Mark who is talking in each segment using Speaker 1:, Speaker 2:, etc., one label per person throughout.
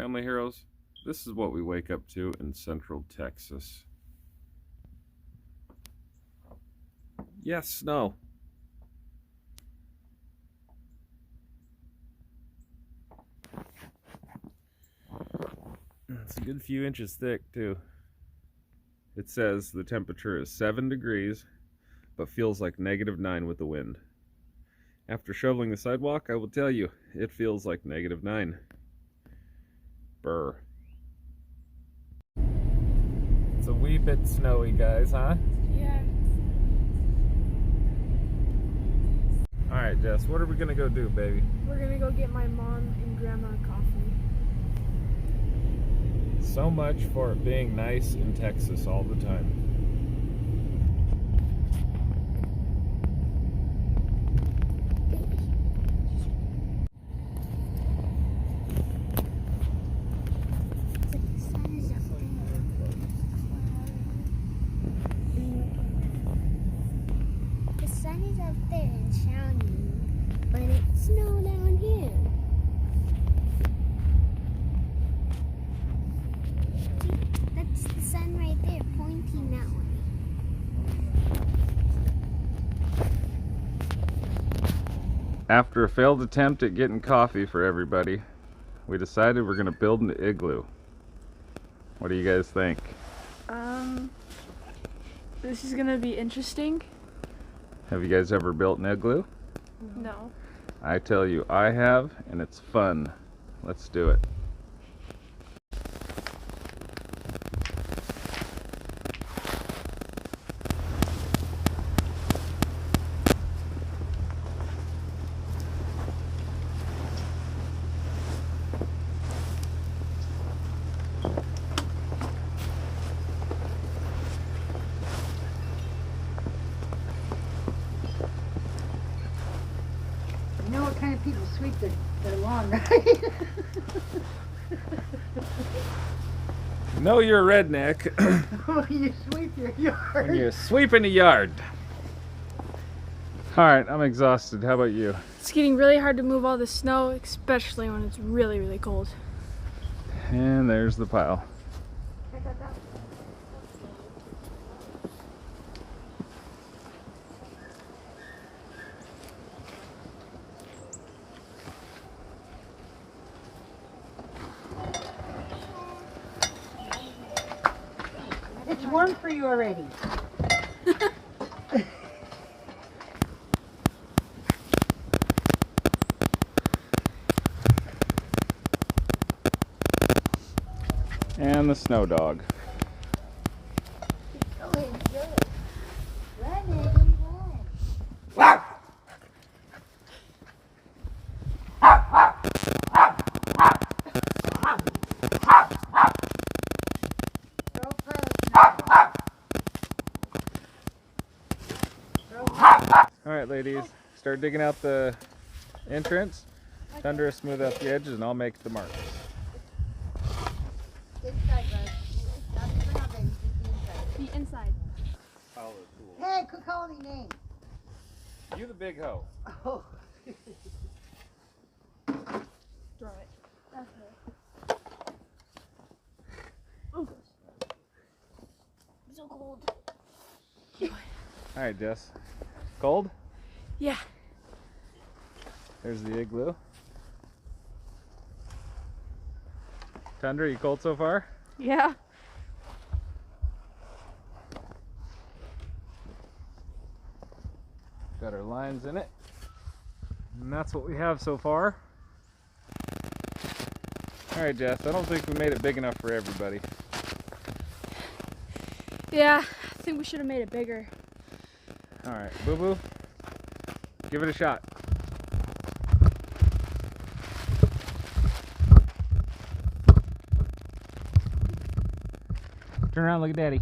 Speaker 1: Family heroes, this is what we wake up to in Central Texas. Yes, snow. It's a good few inches thick too. It says the temperature is 7 degrees, but feels like -9 with the wind. After shoveling the sidewalk, I will tell you, it feels like -9. Brr. It's a wee bit snowy, guys, huh?
Speaker 2: Yeah.
Speaker 1: Alright, Jess, what are we gonna go do, baby?
Speaker 2: We're gonna go get my mom and grandma coffee.
Speaker 1: So much for it being nice in Texas all the time.
Speaker 3: The sun is up there and shining, but it's snow down here. See, that's the sun right there pointing that way.
Speaker 1: After a failed attempt at getting coffee for everybody, we decided we're gonna build an igloo. What do you guys think?
Speaker 2: This is gonna be interesting.
Speaker 1: Have you guys ever built an igloo?
Speaker 2: No.
Speaker 1: I tell you, I have, and it's fun. Let's do it.
Speaker 4: You know what kind of people sweep their lawn, right?
Speaker 1: No, you're a redneck
Speaker 4: You sweep your yard.
Speaker 1: when you're sweeping the yard. Alright, I'm exhausted. How about you?
Speaker 2: It's getting really hard to move all the snow, especially when it's really, really cold.
Speaker 1: And there's the pile.
Speaker 4: It's warm for you already.
Speaker 1: And the snow dog.
Speaker 4: Oh, it's good. Run, Eddie, run. Throw pearls.
Speaker 1: Alright, ladies, start digging out the entrance. Tundra, smooth out the edges, and I'll make the marks.
Speaker 4: Inside, Russ. Not the ground, baby, just the inside.
Speaker 2: The inside.
Speaker 1: Pile of tools.
Speaker 4: Hey, quit calling me names.
Speaker 1: You the big hoe.
Speaker 4: Oh.
Speaker 2: Throw it. That's it. Oh.
Speaker 3: So cold.
Speaker 1: Alright, Jess. Cold?
Speaker 2: Yeah.
Speaker 1: There's the igloo. Tundra, you cold so far?
Speaker 2: Yeah.
Speaker 1: Got our lines in it. And that's what we have so far. Alright, Jess, I don't think we made it big enough for everybody.
Speaker 2: Yeah, I think we should have made it bigger.
Speaker 1: Alright, Boo Boo, give it a shot. Turn around, look at Daddy.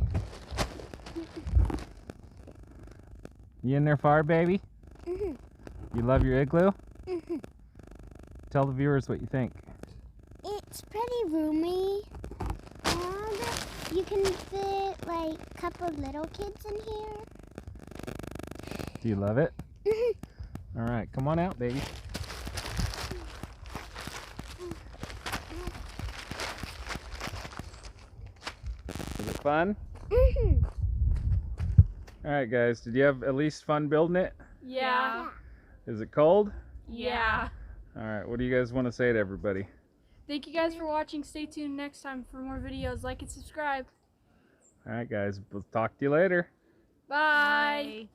Speaker 1: You in there far, baby?
Speaker 3: Mhm.
Speaker 1: You love your igloo?
Speaker 3: Mhm.
Speaker 1: Tell the viewers what you think.
Speaker 3: It's pretty roomy, and you can fit like a couple little kids in here.
Speaker 1: Do you love it? Alright, come on out, baby. fun?
Speaker 3: Mhm.
Speaker 1: Alright guys, did you have at least fun building it?
Speaker 2: Yeah.
Speaker 1: Is it cold?
Speaker 2: Yeah.
Speaker 1: Alright, what do you guys want to say to everybody?
Speaker 2: Thank you guys for watching. Stay tuned next time for more videos. Like and subscribe.
Speaker 1: Alright guys, we'll talk to you later.
Speaker 2: Bye.